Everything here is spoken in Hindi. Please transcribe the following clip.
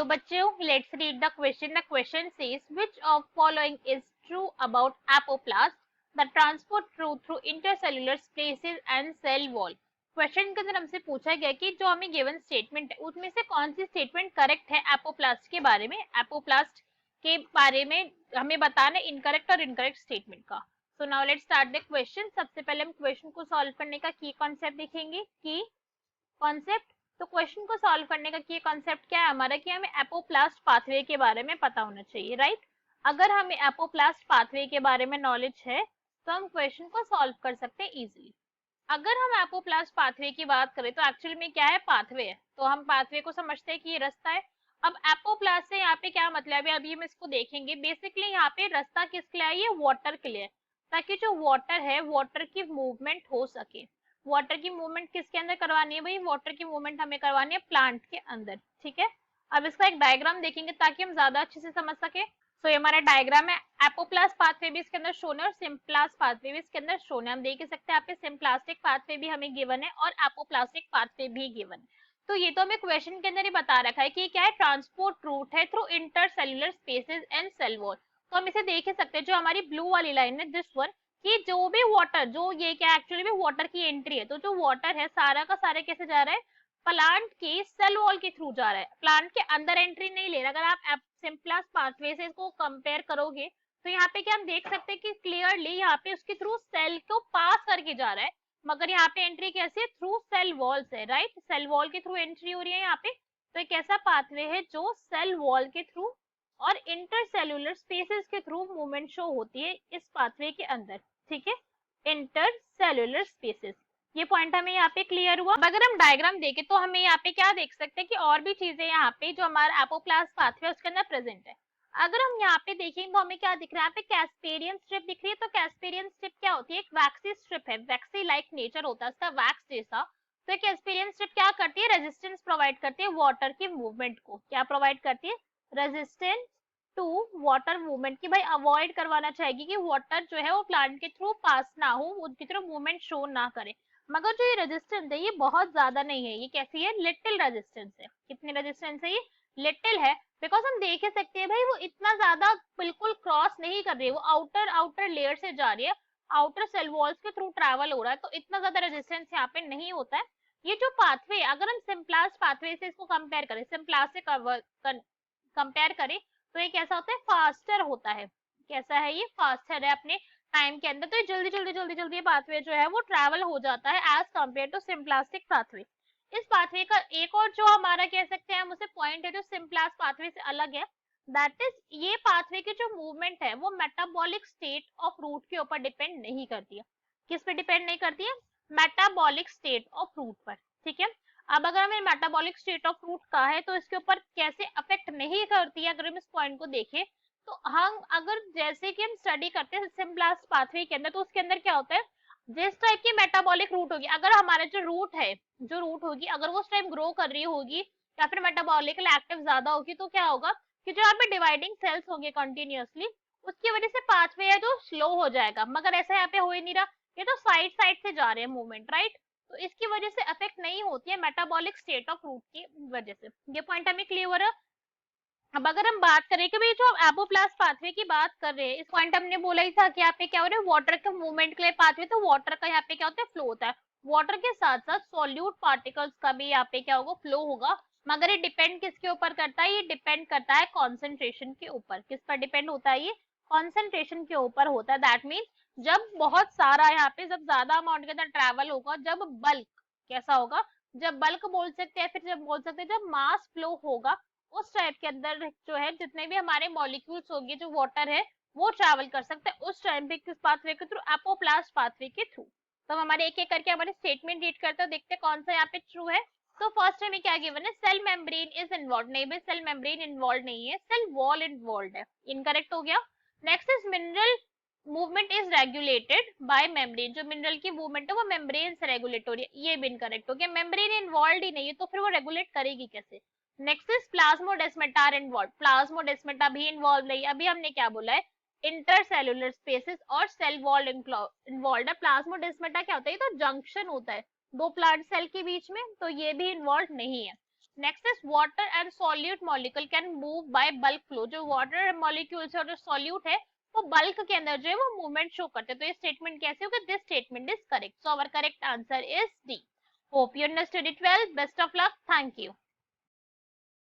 हेलो बच्चों, let's read the question. The question says which of following is true about apoplast the transport through intercellular spaces and cell wall. Question के अंदर हमसे पूछा गया कि जो हमें गिवन स्टेटमेंट है उसमें से कौन सी स्टेटमेंट करेक्ट है एपोप्लास्ट के बारे में. एपोप्लास्ट के बारे में हमें बताना इनकरेक्ट और इनकरेक्ट स्टेटमेंट का. So now let's start the question. सबसे पहले हम क्वेश्चन को सॉल्व करने का की कॉन्सेप्ट देखेंगे. की कॉन्सेप्ट, तो क्वेश्चन को सॉल्व करने का की कॉन्सेप्ट क्या है हमारा कि हमें एपोप्लास्ट पाथवे के बारे में पता होना चाहिए, राइट. अगर हमें एपोप्लास्ट पाथवे के बारे में नॉलेज है तो हम क्वेश्चन को सॉल्व कर सकते हैं इजीली. अगर हम एपोप्लास्ट पाथवे की बात करें तो एक्चुअली में क्या है, पाथवे है, तो हम पाथवे को समझते हैं कि ये रास्ता है. अब एपोप्लास्ट से यहाँ पे क्या मतलब है, अभी हम इसको देखेंगे. बेसिकली यहाँ पे रास्ता किसके लिए है, ये वाटर के लिए, ताकि जो वाटर है वाटर की मूवमेंट हो सके. वाटर की मूवमेंट किसके अंदर करवानी है भाई, वाटर की मूवमेंट हमें करवानी है प्लांट के अंदर, ठीक है. अब इसका एक डायग्राम देखेंगे ताकि हम ज्यादा अच्छे से समझ सके. तो ये हमारा डायग्राम है. एपोप्लास्ट पाथवे भी इसके अंदर शोन है और सिम्प्लास्ट पाथवे भी इसके अंदर शोन है. हम देख ही सकते हैं यहाँ पे सिम्प्लास्टिक पाथवे भी हमें गिवन है और एपोप्लास्टिक पाथवे भी गिवन है. तो ये तो हमें क्वेश्चन के अंदर ही बता रखा है कि क्या है, ट्रांसपोर्ट रूट है through intercellular spaces and cell wall. तो हम इसे देख ही सकते हैं. जो हमारी ब्लू वाली लाइन है दिस वन, कि जो भी वाटर, जो ये क्या एक्चुअली में वाटर की एंट्री है, तो जो वाटर है सारा का सारा कैसे जा रहा है, प्लांट की सेल वॉल के थ्रू जा रहा है. प्लांट के अंदर एंट्री नहीं ले रहा. अगर आप सिम्प्लास्ट पाथवे से इसको कंपेयर करोगे तो यहाँ पे क्या हम देख सकते हैं कि क्लियरली यहाँ पे उसके थ्रू सेल को पास करके जा रहा है, मगर यहाँ पे एंट्री कैसे, थ्रू सेल वॉल से, राइट. सेल वॉल के थ्रू एंट्री हो रही है यहाँ पे. तो एक ऐसा पाथवे है जो सेल वॉल के थ्रू और इंटरसेल्युलर स्पेसेस के थ्रू मूवमेंट शो होती है इस पाथवे के अंदर, ठीक है. इंटरसेल्युलर स्पेसेस, ये पॉइंट हमें यहाँ पे क्लियर हुआ. अब अगर हम डायग्राम देखें तो हमें यहाँ पे क्या देख सकते हैं कि और भी चीजें यहाँ पे जो हमारा एपोप्लास्ट पाथवे उसके अंदर प्रेजेंट है. अगर हम यहाँ पे देखें तो हमें क्या दिख रहा है, यहाँ पे कैस्पेरियन स्ट्रिप दिख रही है. तो कैस्पेरियन स्ट्रिप क्या होती है, एक वैक्सी स्ट्रिप है, वैक्सी लाइक नेचर होता है उसका, वैक्स जैसा. तो कैस्पेरियन स्ट्रिप क्या करती है, रेजिस्टेंस प्रोवाइड करती है वाटर की मूवमेंट को. क्या प्रोवाइड करती है, रेजिस्टेंस टू वाटर मूवमेंट, की भाई अवॉइड करवाना चाहेगी कि वाटर जो है वो प्लांट के थ्रू पास ना हो, उनकी तरफ मूवमेंट शो ना करे. मगर जो ये रेजिस्टेंस है ये बहुत ज्यादा नहीं है. ये कैसी है, लिटिल रेजिस्टेंस है. कितनी रेजिस्टेंस है ये, लिटिल है. बिकॉज हम देख ही सकते हैं भाई वो इतना ज्यादा बिल्कुल क्रॉस नहीं कर रही है, वो आउटर आउटर लेयर से जा रही है, आउटर सेल वॉल्स के थ्रू ट्रैवल हो रहा है. तो इतना ज्यादा रेजिस्टेंस यहाँ पे नहीं होता है. ये जो पाथवे, अगर हम सिम्प्लास्ट पाथवे से इसको कंपेयर करें, सिम्प्लास्ट से कंपेयर करें तो ये कैसा होता है, फास्टर होता है. कैसा है, ये फास्टर है अपने टाइम के अंदर. तो ये जल्दी जल्दी जल्दी जल्दी पाथवे जो है वो ट्रैवल हो जाता है as compare to symplastic pathway. इस पाथवे का एक और जो हमारा कह सकते हैं हम उसे पॉइंट है जो सिम्प्लास्ट पाथवे से अलग है, दैट इज ये पाथवे की जो मूवमेंट है वो मेटाबॉलिक स्टेट ऑफ रूट के ऊपर डिपेंड नहीं करती है. किस पे डिपेंड नहीं करती है, मेटाबॉलिक स्टेट ऑफ रूट पर, ठीक है. अब अगर हमें मेटाबॉलिक स्टेट ऑफ फ्रूट का है तो इसके ऊपर कैसे अफेक्ट नहीं करती है, अगर हम इस पॉइंट को देखें तो हम अगर जैसे कि हम स्टडी करते हैं सिम्प्लास्ट पाथवे के अंदर, तो उसके अंदर क्या होता है, जिस टाइप की मेटाबॉलिक रूट होगी, अगर हमारा जो रूट है, जो रूट होगी अगर वो उस टाइम ग्रो कर रही होगी या फिर मेटाबॉलिकल एक्टिव ज्यादा होगी, तो क्या होगा कि जो यहाँ पे डिवाइडिंग सेल्स होंगे कंटिन्यूअसली, उसकी वजह से पाथवे है जो स्लो हो जाएगा. मगर ऐसा यहाँ पे हो ही नहीं रहा, ये तो साइड साइड से जा रहे हैं मूवमेंट, राइट. तो इसकी वजह से अफेक्ट नहीं होती है मेटाबॉलिक स्टेट ऑफ रूट की वजह से. ये पॉइंट हमें क्लियर है. अब अगर हम बात करें कि भाई जो एपोप्लास्ट पाथवे की बात कर रहे हैं, इस पॉइंट हमने बोला ही था कि यहाँ पे क्या हो रहा है, वाटर के मूवमेंट के लिए पाथवे, तो वाटर का यहाँ पे क्या होता है, फ्लो होता है. वाटर के साथ साथ सॉल्यूट पार्टिकल्स का भी यहाँ पे क्या होगा, फ्लो होगा. मगर ये डिपेंड किसके ऊपर करता है, ये डिपेंड करता है कॉन्सेंट्रेशन के ऊपर. किस पर डिपेंड होता है, ये कॉन्सेंट्रेशन के ऊपर होता है. दैट मीन्स जब बहुत सारा यहाँ पे, जब ज्यादा अमाउंट के अंदर ट्रैवल होगा, जब बल्क, कैसा होगा, जब बल्क बोल सकते हैं, फिर जब बोल सकते हैं जब मास फ्लो होगा, उस टाइप के अंदर जो है जितने भी हमारे मॉलिक्यूल्स होंगे, जो वाटर है वो ट्रैवल कर सकते हैं उस टाइम पे किस पाथवे के थ्रू, एपोप्लास्ट पाथवे के थ्रू. तो हमारे एक एक करके हमारे स्टेटमेंट रीड करते हैं, देखते हैं कौन सा यहाँ पे ट्रू है. तो फर्स्ट में क्या गिवन है, सेल मेम्ब्रेन इज इन्वॉल्व. नहीं भाई, सेल मेम्ब्रेन इन्वॉल्व नहीं है, सेल वॉल इन्वॉल्व है. इनकरेक्ट हो गया. Next is mineral movement is regulated by membrane. जो मिनरल की मूवमेंट है वो मेम्ब्रेन से रेगुलेट हो रही है, ये भी इनकरेक्ट हो गया. मेम्ब्रेन इन्वॉल्व ही नहीं है तो फिर वो रेगुलेट करेगी कैसे. Next is plasmodesmata are involve. Plasmodesmata भी इन्वॉल्व नहीं. अभी हमने क्या बोला है, इंटरसेल्युलर स्पेसेस और सेल वॉल इन्वॉल्व है. प्लाज्मोडेस्माटा क्या होता है, ये तो जंक्शन होता है दो प्लांट सेल के बीच में, तो ये भी इन्वॉल्व नहीं है. Next is water and solute molecule can move by bulk flow. जो वाटर मॉलिक्यूल्स और जो सॉल्यूट है वो बल्क के अंदर जो है वो मूवमेंट शो करते हैं। तो ये स्टेटमेंट कैसे होगा? This statement is correct. So our correct answer is D. Hope you understood it well. Best of luck. Thank you.